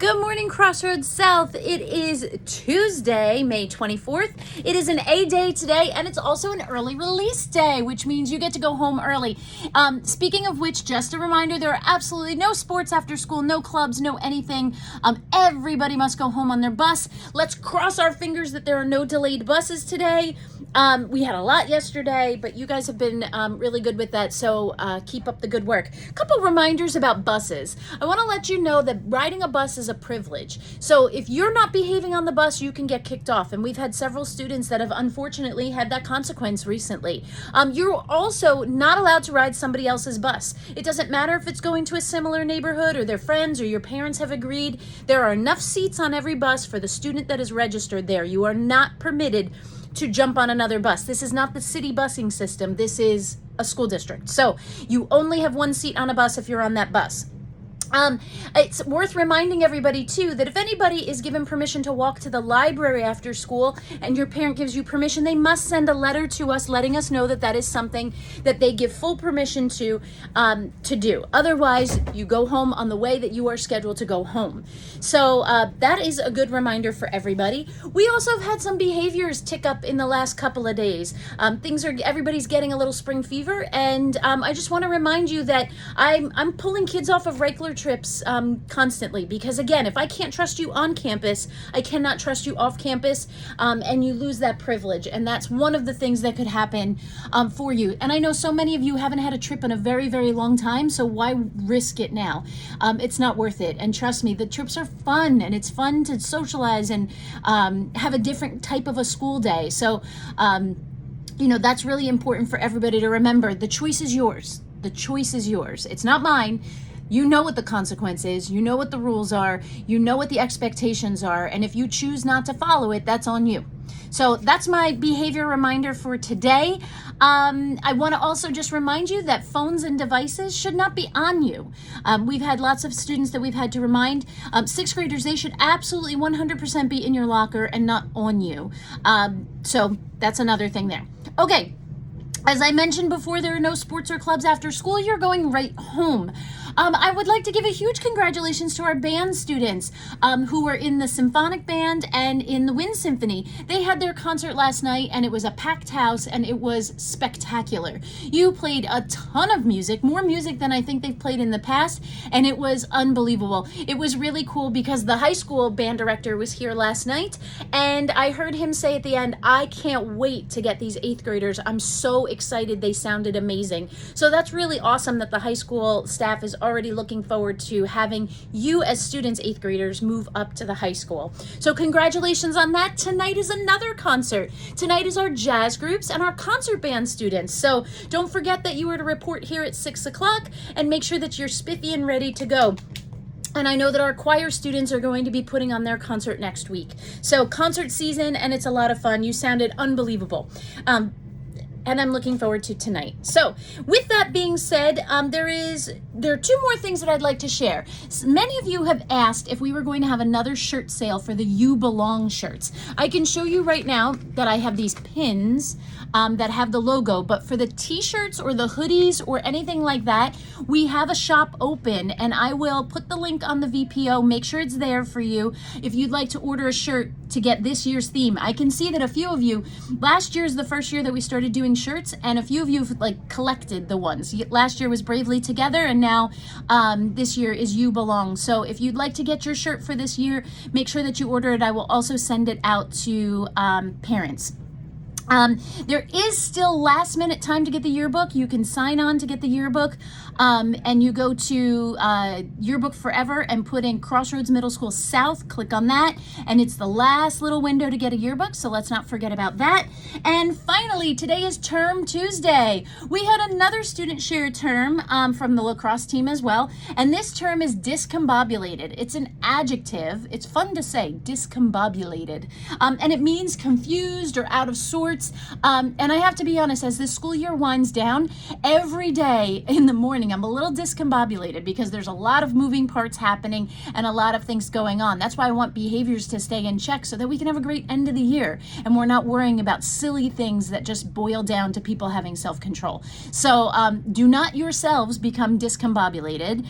Good morning, Crossroads South. It is Tuesday, May 24th. It is an A day today, and it's also an early release day, which means you get to go home early. Speaking of which, just a reminder, there are absolutely no sports after school, no clubs, no anything. Everybody must go home on their bus. Let's cross our fingers that there are no delayed buses today. We had a lot yesterday, but you guys have been really good with that, so keep up the good work. A couple reminders about buses. I want to let you know that riding a bus is a privilege. So if you're not behaving on the bus, you can get kicked off, and we've had several students that have unfortunately had that consequence recently. You're also not allowed to ride somebody else's bus. It doesn't matter if it's going to a similar neighborhood or their friends or your parents have agreed. There are enough seats on every bus for the student that is registered there. You are not permitted to jump on another bus. This is not the city busing system. This is a school district. So you only have one seat on a bus if you're on that bus. It's worth reminding everybody too that if anybody is given permission to walk to the library after school and your parent gives you permission, they must send a letter to us letting us know that that is something that they give full permission to do. Otherwise, you go home on the way that you are scheduled to go home. So that is a good reminder for everybody. We also have had some behaviors tick up in the last couple of days. Everybody's getting a little spring fever, and I just want to remind you that I'm pulling kids off of regular trips constantly, because again, if I can't trust you on campus, I cannot trust you off campus, and you lose that privilege, and that's one of the things that could happen for you. And I know so many of you haven't had a trip in a very, very long time, so why risk it now? It's not worth it. And trust me, the trips are fun, and it's fun to socialize and have a different type of a school day. So that's really important for everybody to remember. The choice is yours. The choice is yours. It's not mine. You know what the consequence is. You know what the rules are. You know what the expectations are. And if you choose not to follow it, that's on you. So that's my behavior reminder for today. I want to also just remind you that phones and devices should not be on you. We've had lots of students that we've had to remind. Sixth graders, they should absolutely 100% be in your locker and not on you. So that's another thing there. Okay. As I mentioned before, there are no sports or clubs after school. You're going right home. I would like to give a huge congratulations to our band students who were in the symphonic band and in the wind symphony. They had their concert last night, and it was a packed house, and it was spectacular. You played a ton of music, more music than I think they've played in the past, and it was unbelievable. It was really cool because the high school band director was here last night, and I heard him say at the end, "I can't wait to get these 8th graders. I'm so excited. They sounded amazing." So that's really awesome that the high school staff is already looking forward to having you as students, 8th graders, move up to the high school. So congratulations on that. Tonight is another concert. Tonight is our jazz groups and our concert band students. So don't forget that you are to report here at 6 o'clock and make sure that you're spiffy and ready to go. And I know that our choir students are going to be putting on their concert next week. So concert season, and it's a lot of fun. You sounded unbelievable. And I'm looking forward to tonight. So with that being said, there are two more things that I'd like to share. Many of you have asked if we were going to have another shirt sale for the You Belong shirts. I can show you right now that I have these pins that have the logo, but for the t-shirts or the hoodies or anything like that, we have a shop open, and I will put the link on the VPO. Make sure it's there for you if you'd like to order a shirt to get this year's theme. I can see that a few of you, last year is the first year that we started doing shirts, and a few of you have collected the ones. Last year was Bravely Together, and now this year is You Belong. So if you'd like to get your shirt for this year, make sure that you order it. I will also send it out to parents. There is still last minute time to get the yearbook. You can sign on to get the yearbook, and you go to Yearbook Forever and put in Crossroads Middle School South. Click on that, and it's the last little window to get a yearbook, so let's not forget about that. And finally, today is Term Tuesday. We had another student share term from the lacrosse team as well, and this term is discombobulated. It's an adjective. It's fun to say, discombobulated, and it means confused or out of sorts. sports. And I have to be honest, as this school year winds down, every day in the morning, I'm a little discombobulated because there's a lot of moving parts happening and a lot of things going on. That's why I want behaviors to stay in check so that we can have a great end of the year and we're not worrying about silly things that just boil down to people having self-control. So do not yourselves become discombobulated.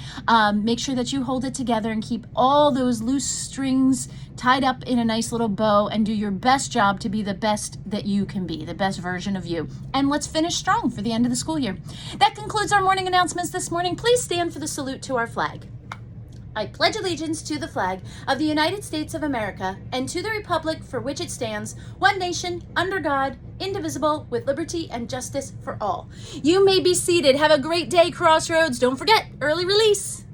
Make sure that you hold it together and keep all those loose strings tied up in a nice little bow and do your best job to be the best that you can be, the best version of you. And let's finish strong for the end of the school year. That concludes our morning announcements this morning. Please stand for the salute to our flag. I pledge allegiance to the flag of the United States of America and to the republic for which it stands, one nation, under God, indivisible, with liberty and justice for all. You may be seated. Have a great day, Crossroads. Don't forget, early release.